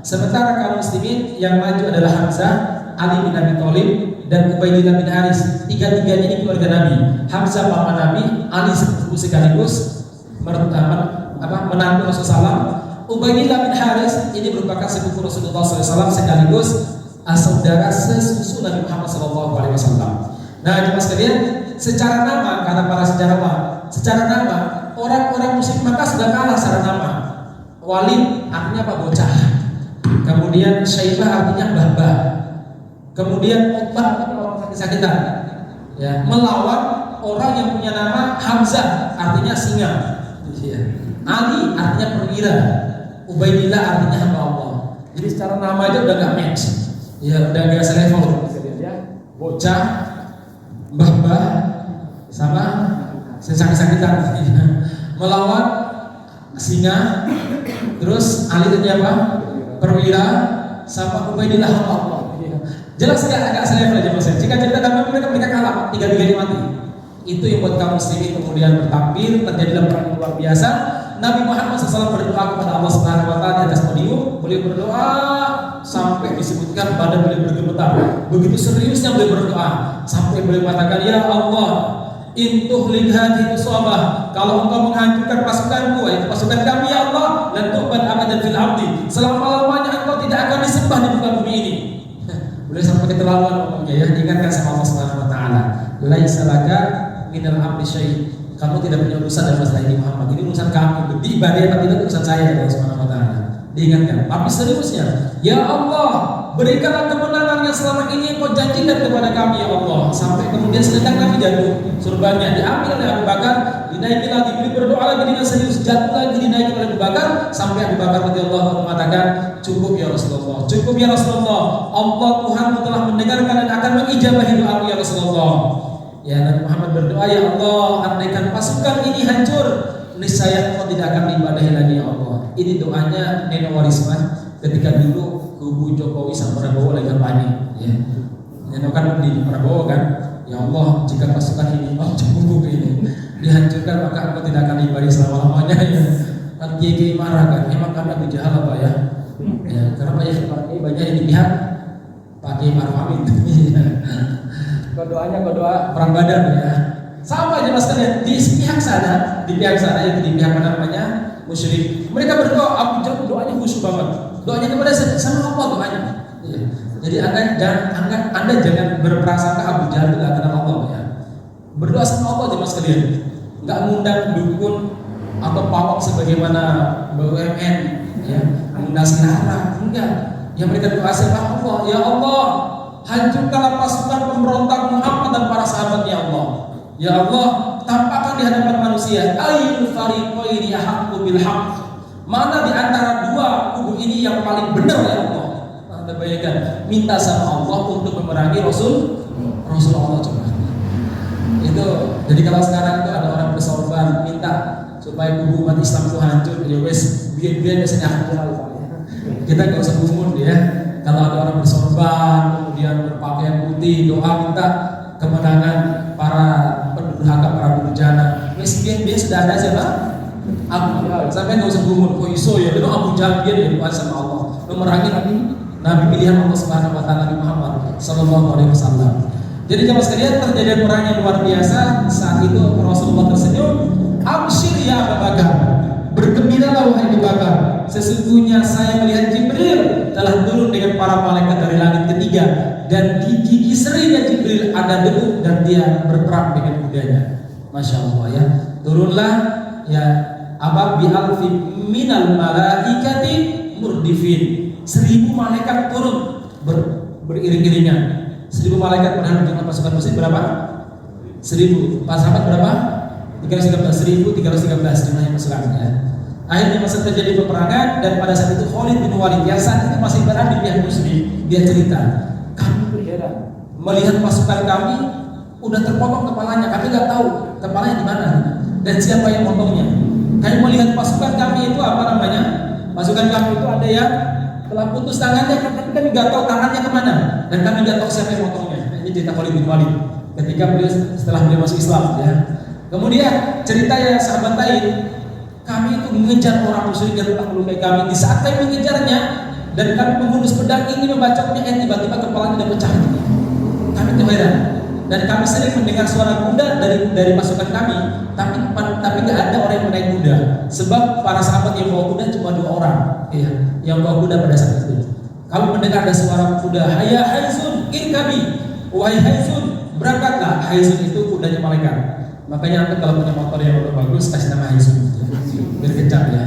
Sementara kaum muslimin yang maju adalah Hamzah, Ali bin Abi Thalib, dan Ubaidillah bin Haris. Tiga-tiganya ini keluarga Nabi. Hamzah paman Nabi, Ali sekaligus menantu Rasulullah. Ubaidillah bin Haris ini merupakan sepupu Rasulullah SAW sekaligus saudara sesusu Nabi Muhammad SAW. Nah, jemaah sekalian, secara nama, kata para sejarawan, secara nama orang-orang musyrik Makkah sudah kalah secara nama. Walid artinya apa? Bocah. Kemudian Syaibah artinya mbah-mbah. Kemudian Utbah artinya orang sakit-sakitan. Ya, melawan orang yang punya nama Hamzah artinya singa. Ali artinya perwira. Ubaidillah artinya hamba Allah. Jadi secara nama aja udah gak match. Ya, udah gak selevel. Bocah, mbah-mbah, sama sakit-sakitan. Melawan singa. Terus Ali itu apa? Perwira, sama Ubaidillah hamba Allah. Jelas agak selevel aja Mas. Jika cerita damai mereka kalah, 3-3 mati. Itu yang buat kaum muslimin kemudian bertakbir, terjadilah perang luar biasa. Nabi Muhammad SAW berdoa kepada Allah Subhanahu wa taala di atas podium. Beliau berdoa sampai disebutkan badan beliau bergemetar. Begitu seriusnya beliau berdoa sampai beliau mengatakan, "Ya Allah, intuhlik hadhihi usabah." Kalau engkau menghancurkan pasukanku, yaitu pasukan kami, ya Allah, lan tu'bad abadan fil ardi. Selama-lamanya engkau tidak akan disembah di muka bumi ini. Beliau sampai keterlaluan ngomongnya ya. Ingatkan sama Allah Subhanahu wa taala, "Laisa laka minal amri syai'." Kamu tidak punya urusan dalam masalah ini Muhammad. Ini urusan kami. Beribadah tapi itu urusan saya ya Allah Subhanahu wa taala. Diingatkan. Tapi seriusnya, ya Allah, berikanlah kemenangan yang selama ini Engkau janjikan kepada kami ya Allah. Sampai kemudian sedang kami jatuh, surbannya diambil oleh Abu Bakar, dinaiki lagi, beliau berdoa lagi dengan serius, jatuh lagi, dinaiki oleh Abu Bakar, sampai Abu Bakar radhiyallahu anhu mengatakan, "Cukup ya Rasulullah, cukup ya Rasulullah. Allah Tuhanmu telah mendengarkan dan akan mengijabahi doamu ya Rasulullah." Ya, Nabi Muhammad berdoa, "Ya Allah, andaikan pasukan ini hancur, niscaya Engkau tidak akan diibadahi lagi ya Allah." Ini doanya Neno Warisman ketika dulu kubu Jokowi sama Prabowo lagi kampanye, ya. Ini kan di Prabowo kan, ya Allah jika pasukan ini kubu ini dihancurkan maka aku tidak akan ibadah selama-lamanya, ya. Kan Kiai marah kan, emang kami Abu Jahal apa ya? Ya karena banyak yang di pihak Pak Kiai Maruf Amin. Doanya doa perang Badar, ya. Sama aja mas kalian di pihak sana itu di pihak mana namanya musyrik. Mereka berdoa, Abu Jahal doanya khusyuk banget. Doanya kepada sama Allah doanya. Ya. Jadi anda jangan berprasangka Abu Jahal tidak kenal Allah, ya. Berdoa sama Allah aja mas kalian. Nggak ngundang dukun atau pawang sebagaimana BUMN, ya, ngundang sinara, enggak. Yang mereka doa sama Allah, ya Allah, hancurkanlah pasukan pemberontak Muhammad dan para sahabatnya Allah. Ya Allah, tampakkan di hadapan manusia ayyul fariqaini ahaqqu bil haqq. Mana di antara dua kubu ini yang paling benar ya Allah? Anda bayangkan, minta sama Allah untuk memerangi Rasulullah coba. Itu jadi kalau sekarang itu ada orang bersorban minta supaya kubu umat Islam itu hancur, ya wes biar biasanya kita nggak usah gumun ya. Kalau ada orang bersorban kemudian berpakaian putih doa minta kemenangan para pendurhaka, para durjana, wes biar sudah ada siapa? Abu Jahal. Sampai nggak usah gumun, kok iso ya? Itu Abu Jahal dia didoain sama Allah, memerangi Nabi pilihan Allah Subhanahu Wa Taala Nabi Muhammad Sallallahu Alaihi Wasallam. Jadi jemaah sekalian terjadi perang yang luar biasa. Saat itu Rasulullah tersenyum, Abshir ya Abu Bakar, bergembiralah wahai Abu Bakar, sesungguhnya saya melihat Jibril telah turun dengan para malaikat dari langit ketiga, dan di gigi serinya Jibril ada debu dan dia berperang dengan kudanya. Masya Allah ya. Turunlah ya Aba bi alfi minal malaikati murdifin. 1000 malaikat turun beriring-iringan. 1000 malaikat padahal jumlah pasukan muslim berapa? 1000. Pas sahabat berapa? 313 jumlahnya pasukan, ya. Akhirnya masa terjadi peperangan dan pada saat itu Khalid bin Walid yang saat itu masih berada di pihak muslim, dia cerita, kami berheran melihat pasukan kami udah terpotong kepalanya, kami nggak tahu kepalanya di mana dan siapa yang potongnya. Kami melihat pasukan kami itu apa namanya? Pasukan kami itu ada yang telah putus tangannya, tapi kami nggak tahu tangannya kemana dan kami nggak tahu siapa yang potongnya. Ini cerita Khalid bin Walid ketika setelah beliau masuk Islam, ya. Kemudian cerita yang sahabat lain, kami itu mengejar orang musyrik yang telah melukai kami. Di saat kami mengejarnya dan kami menghunus pedang ingin membacoknya, tiba-tiba kepalanya sudah pecah. Kami itu heran dan kami sering mendengar suara kuda dari pasukan kami, tapi tidak ada orang yang menaik kuda. Sebab para sahabat yang bawa kuda cuma 2 orang, ya, yang bawa kuda pada saat itu. Kami mendengar ada suara kuda, Hayya Haizun irkabi, wahai Haizun berangkatlah. Haizun itu kudanya malaikat. Makanya kalau punya motor yang udah bagus kasih nama Haizun, biar kencang, ya.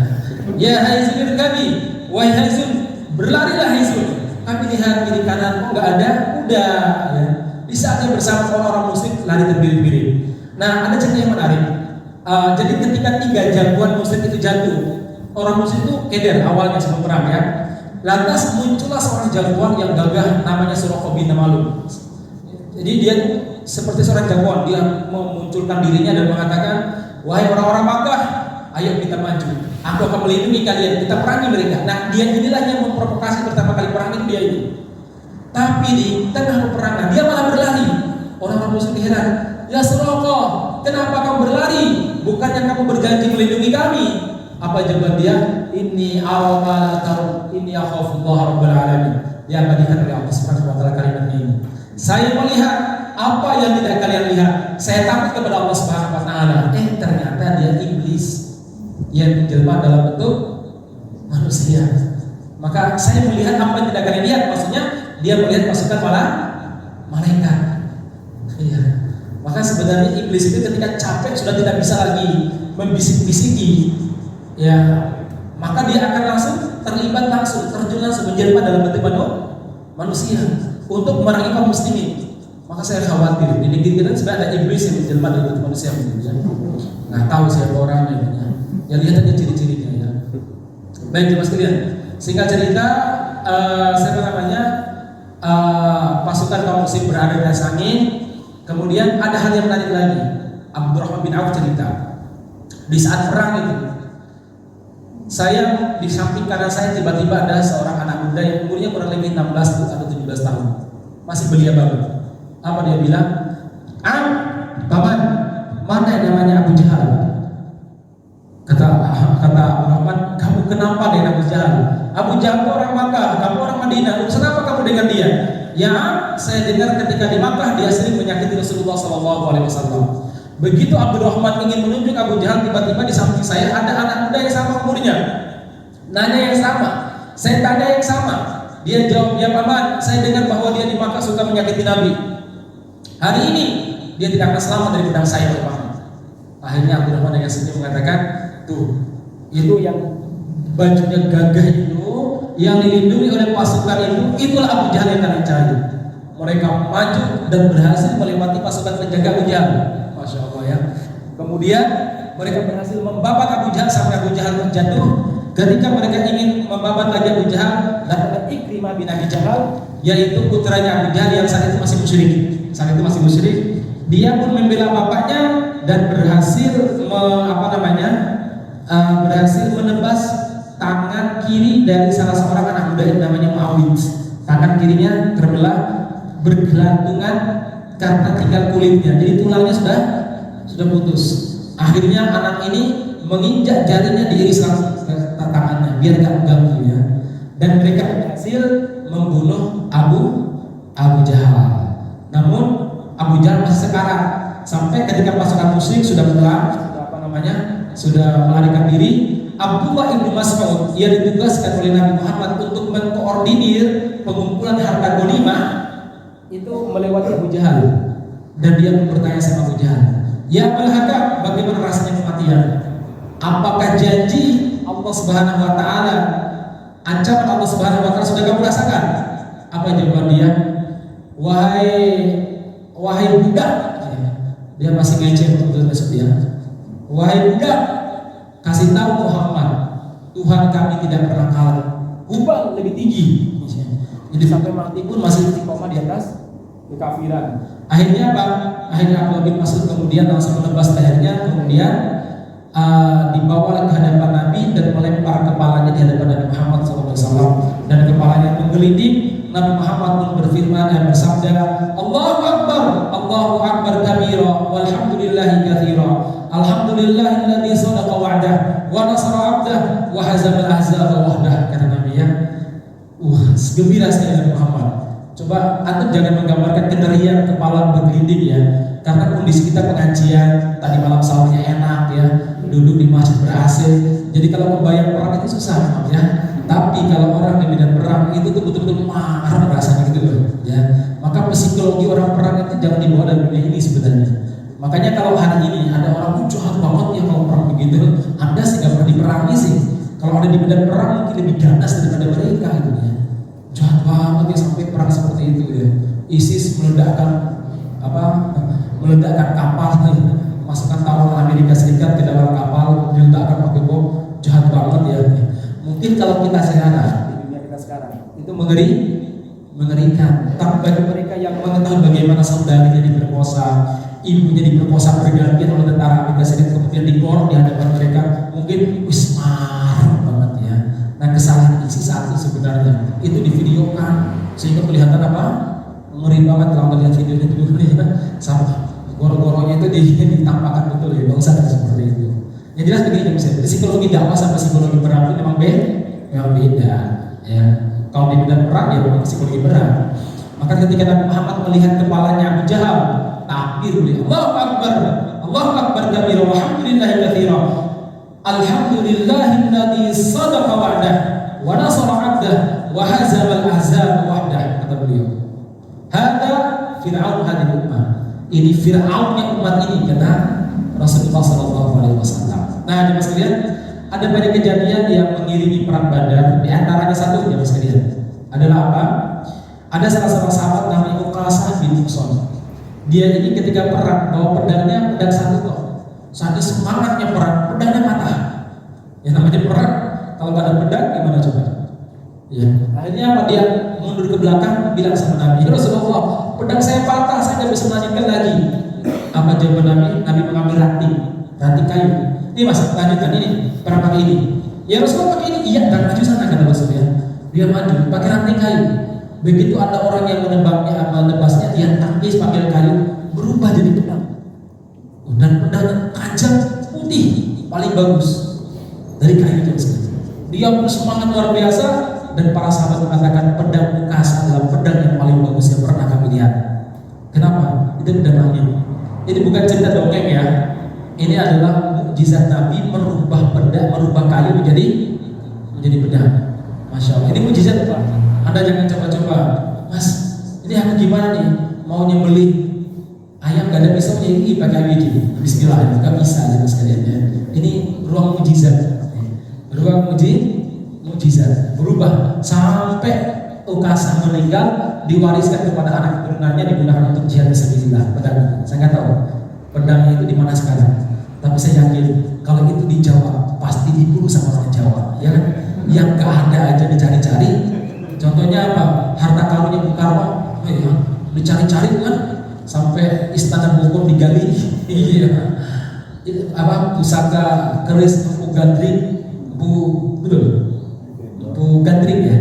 Ya Haizun irkabi, wahai Haizun berlarilah Haizun. Kami lihat kiri kanan kok nggak ada kuda, ya. Di saat yang bersama orang musyrik lari terbirit-birit. Nah, ada cerita yang menarik. Jadi ketika 3 jagoan musyrik itu jatuh, orang musyrik itu keder awalnya sebelum perang, ya. Lantas muncullah seorang jagoan yang gagah namanya Suraqah bin Malum. Jadi dia seperti seorang jagoan, dia memunculkan dirinya dan mengatakan, wahai orang-orang Makkah, ayo kita maju. Aku akan melindungi kalian, kita perangi mereka. Nah, dia inilah yang memprovokasi pertama kali perang itu dia ini. Tapi di tengah peperangan dia malah berlari. Orang-orang musyrik heran, ya Suraqah, kenapa kamu berlari? Bukannya kamu berjanji melindungi kami? Apa jawaban dia? Inni awama tarum, inni akhafullah rabbul alamin. Dia berikan oleh Allah Subhanahu wa taala kalimat ini. Saya melihat apa yang tidak kalian lihat. Saya takut kepada Allah Subhanahu wa taala. Ternyata dia iblis yang menjelma dalam bentuk manusia. Maka saya melihat apa yang tidak kalian lihat. Maksudnya dia melihat pasukan malaikat. Iya. Maka sebenarnya iblis itu ketika capek sudah tidak bisa lagi membisik-bisiki, ya, maka dia akan langsung terlibat terjun langsung menjelma dalam bentuk manusia untuk memerangi kaum muslimin. Maka saya khawatir di negeri kita sebenarnya ada iblis yang menjelma dalam bentuk manusia, ya. Nggak tahu siapa orangnya, ya lihat aja ciri-cirinya, ya. Baik jemaah sekalian, singkat cerita, pasukan kaum muslim berada di atas angin. Kemudian ada hal yang menarik lagi. Abdurrahman bin Auf cerita, di saat perang itu Saya di samping kanan saya tiba-tiba ada seorang anak muda yang umurnya kurang lebih 16 atau 17 tahun, masih belia banget. Apa dia bilang? Paman, mana yang namanya Abu Jahal? Kata Abdurrahman, kamu kenapa dengan Abu Jahal? Abu Jahal itu orang Makkah, kamu orang Madinah. Urusan apa kamu dengan dia? Ya, saya dengar ketika di Makkah dia sering menyakiti Rasulullah SAW. Begitu Abdurrahman ingin menunjuk Abu Jahal, tiba-tiba di samping saya ada anak muda yang sama umurnya, nanya yang sama, saya tanya yang sama. Dia jawab, ya paman, saya dengar bahwa dia di Makkah suka menyakiti Nabi. Hari ini dia tidak akan selamat dari pedang saya, paman. Akhirnya Abdurrahman dengan senyum mengatakan, tuh, itu yang bajunya gagah itu, yang dilindungi oleh pasukan itu, itulah Abu Jahal yang kalian cari. Mereka maju dan berhasil melewati pasukan penjaga Abu Jahal. Masya Allah ya. Kemudian mereka berhasil membabat Abu Jahal sampai Abu Jahal terjatuh. Ketika mereka ingin membabat lagi Abu Jahal, datang Ikrimah bin Abi Jahal, yaitu putranya Abu Jahal yang saat itu masih musyrik. Dia pun membela bapaknya dan berhasil berhasil menebas tangan kiri dari salah seorang anak muda yang namanya Muawid. Tangan kirinya terbelah bergelantungan karena tinggal kulitnya, jadi tulangnya sudah putus. Akhirnya anak ini menginjak jarinya diiris langsung ke tangannya biar gak mengganggu ya. Dan mereka berhasil membunuh Abu Jahal. Namun Abu Jahal masih sekarat sampai ketika pasukan musyrik sudah melarikan diri. Abdullah ibnu Mas'ud ia ditugaskan oleh Nabi Muhammad untuk mengkoordinir pengumpulan harta ghanimah itu melewati Abu Jahal, dan dia bertanya sama Abu Jahal, ya Al-Hakam, bagaimana rasanya kematian? Apakah janji Allah Subhanahu wa taala, ancaman Allah Subhanahu wa taala sudah kamu rasakan? Apa jawaban dia? Wahai budak, dia masih ngeceh untuk besok dia. Wahai budak, kasih tahu Muhammad, Tuhan kami tidak pernah kalah, Hubal lebih tinggi. Jadi sampai mati pun masih istiqomah di atas kekafiran. Akhirnya apa? Akhirnya Abdullah bin Mas'ud kemudian langsung menebas lehernya, kemudian dibawa ke hadapan Nabi dan melempar kepalanya di hadapan Nabi Muhammad SAW, dan kepalanya menggelinding. Nabi Muhammad pun berfirman dan bersabda, Allahu Akbar kabira, walhamdulillahi katsira, alhamdulillahilladzi sadaqa wa'dah wa nasara 'abdah wa hazama al-ahzaba wahdah. Kata Nabi ya, gembira sekali Nabi Muhammad. Coba antum jangan menggambarkan kenerian kepala bergelinding ya, karena kondisi kita pengajian tadi malam sahurnya enak ya, duduk di masjid ber-AC. Jadi kalau membayang perang itu susah ya. Tapi kalau orang di medan perang itu tuh betul-betul marah rasanya gitu loh ya. Maka psikologi orang perang itu jangan dibawa dari dunia ini sebenarnya. Makanya kalau hari ini ada orang jahat banget ya kalau perang begitu, Anda sih gak pernah diperangi sih. Kalau ada di medan perang mungkin lebih ganas daripada mereka gitu ya. Jahat banget ya sampai perang seperti itu ya. ISIS meledakkan kapal, masukkan tawanan Amerika Serikat ke dalam kapal, diledakkan pakai bom. Jahat banget ya. Mungkin kalau kita sekarang di dunia kita sekarang itu mengerikan. Tapi bagi mereka yang mengetahui bagaimana saudaranya diperkosa, ibunya diperkosa bergantian oleh tentara Amerika Serikat, kemudian digorok di hadapan mereka, mungkin marah banget ya. Nah, kesalahan ISIS saat itu sebenarnya itu divideokan sehingga kelihatan ngeri banget kalau melihat videonya dulu ya. Sama goro-goronya itu ditampakkan betul ya, bangsa seperti itu. Yang jelas begini misalnya, psikologi dakwah sama psikologi perang itu memang beda ya. Kalau di medan perang ya memang psikologi perang. Maka ketika Nabi Muhammad melihat kepalanya Abu Jahal, takbir beliau, Allahu Akbar kabira, walhamdulillahi katsira, alhamdulillahilladzi sadaqa wa'dah wa nasara 'abdah wa hazama al-ahzaba wahdah. Kata beliau, hada fir'aun hadhihi ummah, ini fir'aunnya umat ini, kata Rasulullah SAW. Nah, jemaah sekalian, ada banyak kejadian yang mengiringi perang Badar. Di antaranya satu, jemaah sekalian, adalah apa? Ada salah seorang sahabat namanya Uqasah bin Muhsan. Dia ini ketika perang bawa pedangnya pedang satu kok. Saat semangatnya perang, pedangnya patah. Ya namanya perang, kalau nggak ada pedang gimana coba? Ya, akhirnya apa? Dia mundur ke belakang, bilang sama Nabi, Rasulullah, pedang saya patah, saya nggak bisa melanjutkan lagi. Apa jawaban Nabi? Nabi mengambil ranting kayu. Ini mas, lanjutkan ini perang kali ini. Ya Rasulullah pakai ini, iya, dan maju sana kata Rasulullah. Dia maju pakai ranting kayu. Begitu ada orang yang menebasnya, dia tangkis pakai kayu, berubah jadi pedang. Dan pedang tajam putih paling bagus dari kayu itu. Dia bersemangat luar biasa, dan para sahabat mengatakan pedang Ukasa adalah pedang yang paling bagus yang pernah kami lihat. Kenapa? Itu pedangnya. Ini bukan cerita dongeng ya. Ini adalah mukjizat Nabi merubah pedang, merubah kayu menjadi pedang. Masya Allah. Ini mukjizat Pak. Anda jangan coba-coba, Mas. Ini aku gimana nih? Mau nyembelih ayam gak ada pisau, ini pakai biji. Bismillah, gak bisa ya sekalian ya. Ini ruang mukjizat. Ruang mukjizat berubah sampai Ukasa meninggal, diwariskan kepada anak keturunannya, digunakan untuk jihad fisabilillah. Pedang, saya nggak tahu pedangnya itu di mana sekarang, tapi saya yakin kalau itu di Jawa pasti diburu sama orang Jawa, ya kan? Yang nggak ada aja dicari-cari. Contohnya apa? Harta karunnya Bung Karno, dicari-cari kan, sampai istana Bogor digali. Iya. Apa? Pusaka keris Empu Gandring, Bu Gandring ya.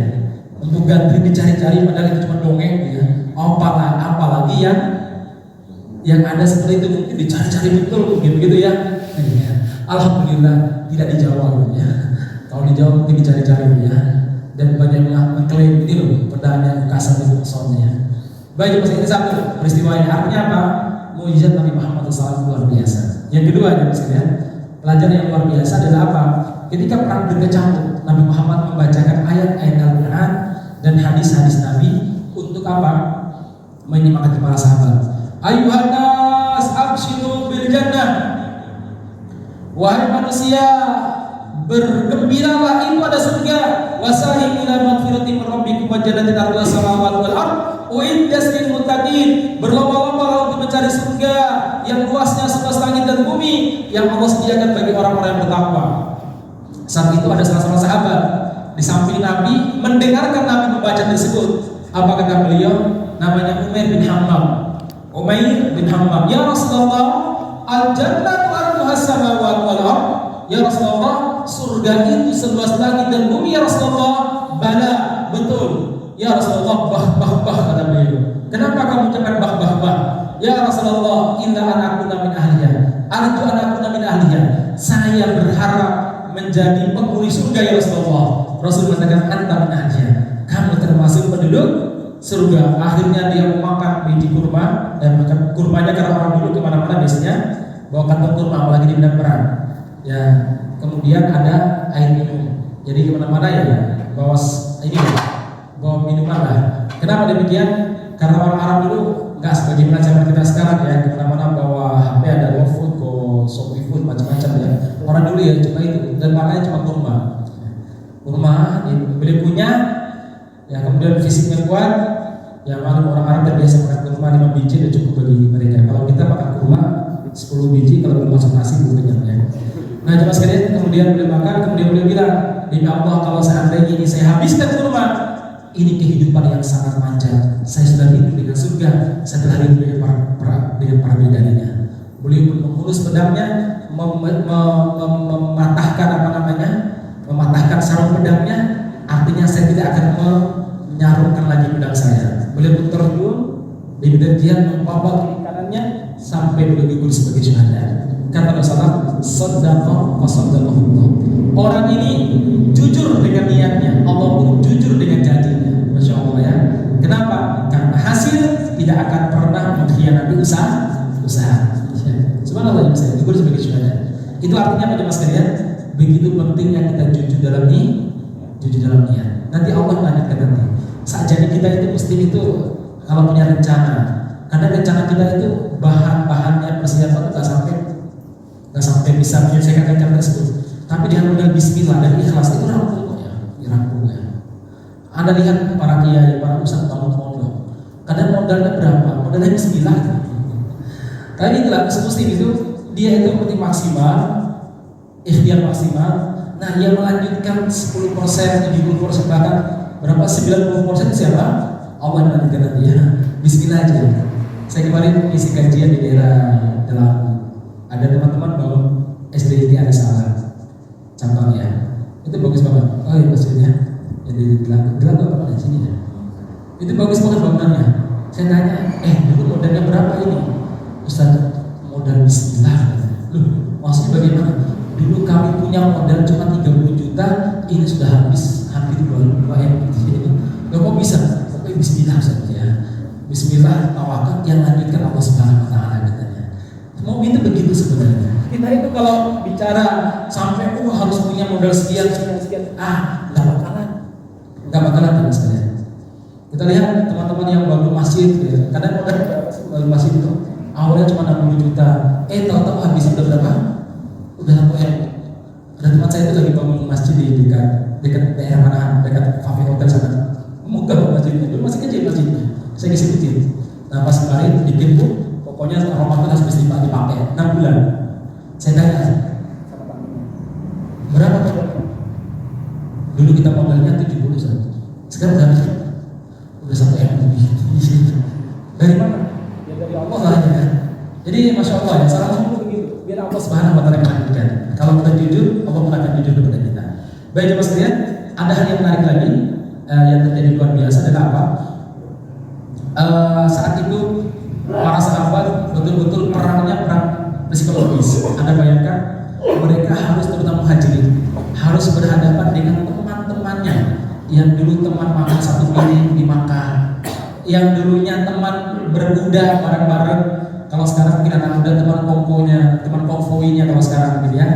Untuk Gandring dicari-cari padahal itu cuma dongeng ya. Apalagi yang ada seperti itu mungkin dicari-cari betul begitu ya. Alhamdulillah tidak di Jawa ya. Kalau di Jawa mungkin dicari-cari ya. Dan banyak yang mengklaim ini loh pedangnya Ukasa itu soalnya. Baik, ini satu peristiwa ini artinya apa? Mukjizat Nabi Muhammad SAW luar biasa. Yang kedua ya, pelajaran yang luar biasa adalah apa? Ketika perang berkecamuk, Nabi Muhammad membacakan ayat-ayat Al-Quran dan hadis-hadis Nabi untuk apa? Menyemangati para sahabat. Ayuhan nas abshiru bil jannah. Wahai manusia, bergembiralah, itu ada surga. Wasari ila magfiratin min rabbikum wa jannatin arduha samawati wal ard uiddat lil muttaqin. Berlomba-lomba untuk mencari surga yang luasnya seluas langit dan bumi yang Allah sediakan bagi orang-orang yang bertakwa. Saat itu ada salah seorang sahabat di samping Nabi mendengarkan Nabi membaca tersebut. Apa kata beliau? Namanya Umair bin Hammam. Umair bin Hammam, ya Rasulullah, al-jannatu arduha samawati wal ard. Ya Rasulullah, surga itu seluas langit dan bumi. Ya Rasulullah, bala, betul. Ya Rasulullah, bah kata beliau. Kenapa kamu ucapkan bah? Ya Rasulullah, illa anakuna min ahliya. Arju anakuna min ahliya. Saya berharap menjadi penghuni surga ya Rasulullah. Rasul mengatakan anta min ahliya. Kamu termasuk penduduk surga. Akhirnya dia memakan biji kurma dan makan kurmanya, karena orang dulu kemana-mana biasanya bawa kantong kurma, apalagi di medan perang. Ya, kemudian ada air minum. Jadi kemana-mana ya bawa ini, bawa minuman lah. Kenapa demikian? Karena orang Arab dulu nggak sebagaimana zaman kita sekarang ya, kemana-mana bawa HP, ada GoFood, Shopee, macam-macam ya. Orang dulu ya cuma itu, dan makanya cuma kurma beli punya. Ya, kemudian fisiknya kuat. Ya, maklum orang Arab terbiasa makan kurma 5 biji udah cukup bagi mereka. Kalau kita makan kurma 10 biji, kalau belum masuk nasi belum kenyang ya. Nah, coba sekalian, kemudian beliau makan, kemudian beliau bilang, demi Allah, kalau seandainya ini saya habiskan kurma, ini kehidupan yang sangat panjang. Saya sudah rindu dengan surga, saya telah rindu dengan para bidadarinya. Beliau pun menghulus pedangnya, mematahkan sarung pedangnya. Artinya saya tidak akan menyarungkan lagi pedang saya. Beliau pun terjun di medan jihad, membawa kiri kanannya sampai beliau gugur sebagai syuhada. Kata Rasulullah, sadaqah wa sadaqahullah. Orang ini jujur dengan niatnya, Allah pun jujur dengan janjinya. Masya Allah ya. Kenapa? Karena hasil tidak akan pernah mengkhianati usaha. Subhanallah ya, saya gugur sebagai syuhada. Itu artinya apa jemaah sekalian? Begitu pentingnya kita jujur dalam niat. Nanti Allah lanjutkan nanti. Saat jadi kita itu muslim itu kalau punya rencana, kadang rencana kita itu bahan-bahannya persiapan nggak sampai bisa menyelesaikan rencana tersebut. Tapi dengan modal Bismillah dan ikhlas itu rampung ya. Anda lihat para kiai, para ustadz bangun pondok, kadang modalnya berapa? Modalnya Bismillah. Tapi itulah muslim itu dia itu penting maksimal, ikhtiar maksimal. Nah, dia melanjutkan 10%, 70%, bahkan berapa 90% siapa? Allah yang melanjutkan nanti ya. Bismillah aja. Saya kemarin isi kajian di daerah Delapan. Ada teman-teman bangun SDIT ada salah. Contohnya, Itu bagus banget. Oh iya masjidnya. Jadi gelang apa di sini ya? Itu bagus banget bangunannya. Saya tanya, dulu modalnya berapa ini? Ustaz, modal bismillah. Loh, maksudnya bagaimana? Dulu kami punya modal cuma 30 juta, ini sudah habis hampir 2 M. Loh kok bisa? Pokoknya bismillah saja. Bismillah, tawakal, yang lanjutkan Allah Subhanahu wa taala katanya. Mau itu begitu sebenarnya. Kita itu kalau bicara sampai harus punya modal sekian, nggak bakalan kan sekalian. Kita lihat teman-teman yang bangun masjid, ya. Kadang modal berapa sih bangun masjid itu? Awalnya cuma 60 juta, tahu-tahu habis udah berapa? Udah 1 M. Ada teman saya itu lagi bangun masjid di dekat daerah Manahan, dekat Cafe Hotel sana. Muka masjidnya, dulu masih kecil masjidnya. Saya kasih kecil. Nah pas kemarin bikin tuh, pokoknya Ramadan harus dipakai 6 bulan. Saya tanya sama tamunya, berapa Pak? Dulu kita modalnya 70 saja. Sekarang berapa? Udah 1 M lebih. Dari mana? Ya dari Allah lah ya. Jadi masya Allah ya, salah satu begitu. Biar Allah Subhanahu wa taala mengajarkan. Kalau kita jujur, Allah pun akan jujur kepada kita. Baik jemaah sekalian, ada hal yang menarik lagi yang terjadi luar biasa adalah apa? Saat itu para sahabat betul-betul perangnya perang psikologis. Anda bayangkan mereka harus terutama muhajirin harus berhadapan dengan teman-temannya yang dulu teman makan satu piring di Makkah, yang dulunya teman berkuda bareng-bareng. Kalau sekarang mungkin anak muda teman teman konvoinya kalau sekarang gitu ya.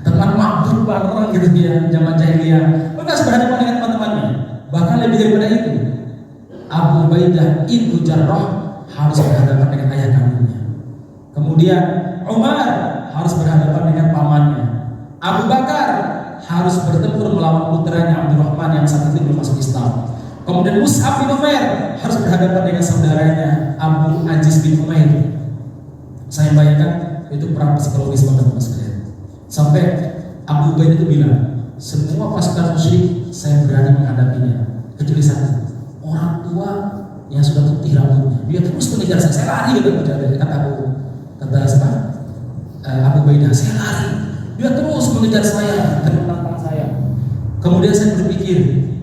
Teman mabuk bareng gitu ya, zaman jahiliyah. Mereka harus berhadapan dengan teman-temannya. Bahkan lebih daripada itu, Abu Ubaidah ibnu Jarrah harus berhadapan dengan ayah kandungnya. Kemudian Umar harus berhadapan dengan pamannya. Abu Bakar harus bertempur melawan putranya Abdurrahman yang saat itu belum masuk Islam. Kemudian Mus'ab bin Umair harus berhadapan dengan saudaranya Abu Aziz bin Umair. Saya bayangkan itu perang psikologis banget mas kalian. Sampai Abu Ubaidah itu bilang, semua pasukan musyrik saya berani menghadapinya kecuali satu, orang tua yang sudah putih rambutnya. Dia terus mengejar saya lari gitu kata siapa? Abu Ubaidah, saya lari. Dia terus mengejar saya dan menantang saya. Kemudian saya berpikir,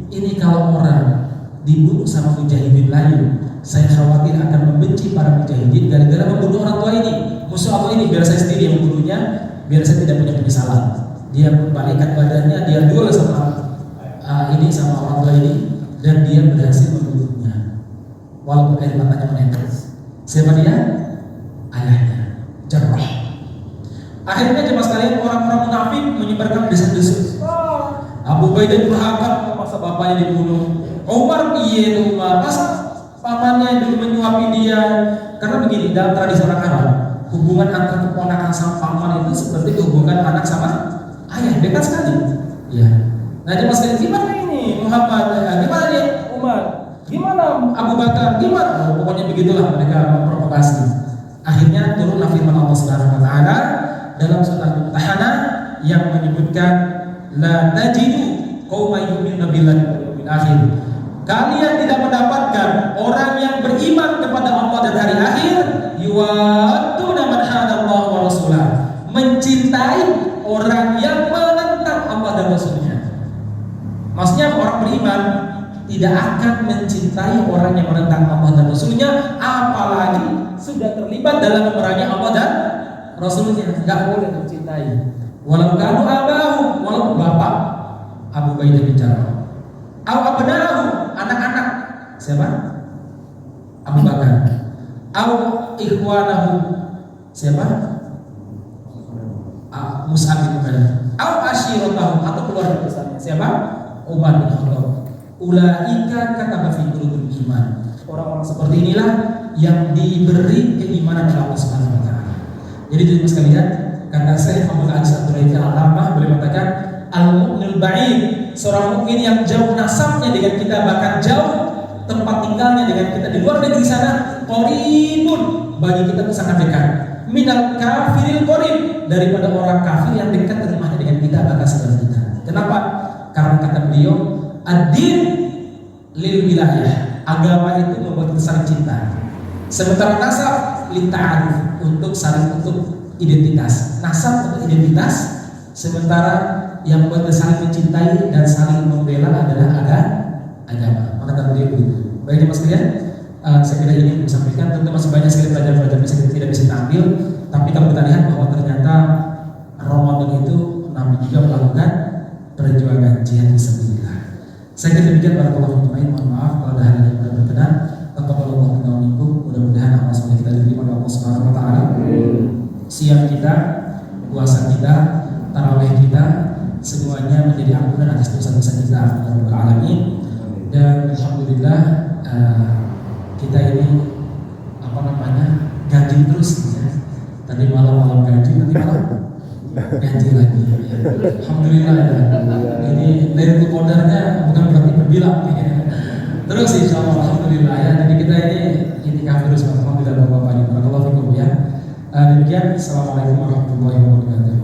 ini kalau orang dibunuh sama mujahidin lain, saya khawatir akan membenci para mujahidin gara-gara membunuh orang tua ini, musuh Allah ini. Biar saya sendiri yang membunuhnya, biar saya tidak punya penyesalan. Dia membalikkan badannya, dia duel sama ini sama orang tua ini, dan dia berhasil membunuhnya walaupun air matanya menetes. Siapa dia? Ayahnya, Jarrah. Akhirnya jemaah sekalian, orang-orang munafik menyebarkan desas-desus. Abu Ubaidah durhaka masa bapaknya dibunuh. Umar masa pamannya dulu menyuapi dia. Karena begini, dalam tradisi orang Arab, hubungan antara keponakan sama paman itu seperti hubungan anak sama ayah, dekat sekali. Ya. Nah jemaah sekalian, gimana ini Muhammad? Gimana nih Umar? Gimana Abu Bakar? Gimana? Pokoknya begitulah mereka memprovokasi. Akhirnya turunlah firman Allah Subhanahu wa taala dalam surat Al-Mumtahanah yang menyebutkan la tajidu qauman yu'minuna billahi wal yawmil akhir. Kalian tidak mendapatkan orang yang beriman kepada Allah dan hari akhir yuwadduna man hadallahu wa rasulah, mencintai orang yang menentang Allah dan Rasulnya. Maksudnya orang beriman tidak akan mencintai orang yang menentang Allah dan Rasulnya, apalagi sudah terlibat dalam memerangi Allah dan Rasulnya. Tidak boleh mencintai walau kanu abahu, walaupun bapak Abu Ubaidah bin Jarrah, au abnahu, anak-anak siapa? Abu Bakar, au ikhwanahu, siapa? Mus'ab bin Umair, au ashiratahu, atau keluarga besarnya, siapa? Umar bin Khattab. Ulaika kataba fi qulubihim iman. Orang-orang seperti inilah yang diberi keimanan oleh Allah Subhanahu wa taala. Jadi teman-teman sekalian, kata Syekh Abdul Aziz Abdurrahim Al-Alamah beliau mengatakan al-mu'minul ba'id, seorang mukmin yang jauh nasabnya dengan kita, bahkan jauh tempat tinggalnya dengan kita di luar negeri sana, qaribun, bagi kita itu sangat dekat. Minal kafiril qarib, daripada orang kafir yang dekat rumahnya dengan kita, bahkan saudara kita. Kenapa? Karena kata beliau, ad-din lil wilayah, agama itu membuat kita saling cinta. Sementara nasab lil ta'aruf, untuk saling untuk identitas. Nasab untuk identitas, sementara yang membuat kita saling mencintai dan saling membela adalah agama. Maka tadi begitu. Baik teman sekalian, saya kira ini yang disampaikan. Tentu masih banyak sekali pelajaran-pelajaran yang tidak bisa diambil, tapi kalau kita lihat bahwa ternyata Ramadan itu Nabi juga melakukan perjuangan jihad fisabilillah. Saya kira demikian. Barakallahu fiikum. Mohon maaf kalau ada hal yang tidak berkenan. Taqabbalallahu minna wa minkum. Mudah-mudahan amal soleh kita diterima oleh Allah Subhanahu wa taala. Siam kita, puasa kita, tarawih kita, semuanya menjadi ampunan atas dosa-dosa kita. Ya Rabbal alamin. Dan alhamdulillah kita ini gaji terus ya. Tadi malam gaji, nanti malam gaji lagi ya. Alhamdulillah ya. Ini Lailatul Qadarnya bukan berarti berbilang ya. Terus insyaallah alhamdulillah ya. Jadi kita ini kafir terus. Alhamdulillah Bapak-bapak, barakallahu fikum ya. Demikian, assalamualaikum warahmatullahi wabarakatuh.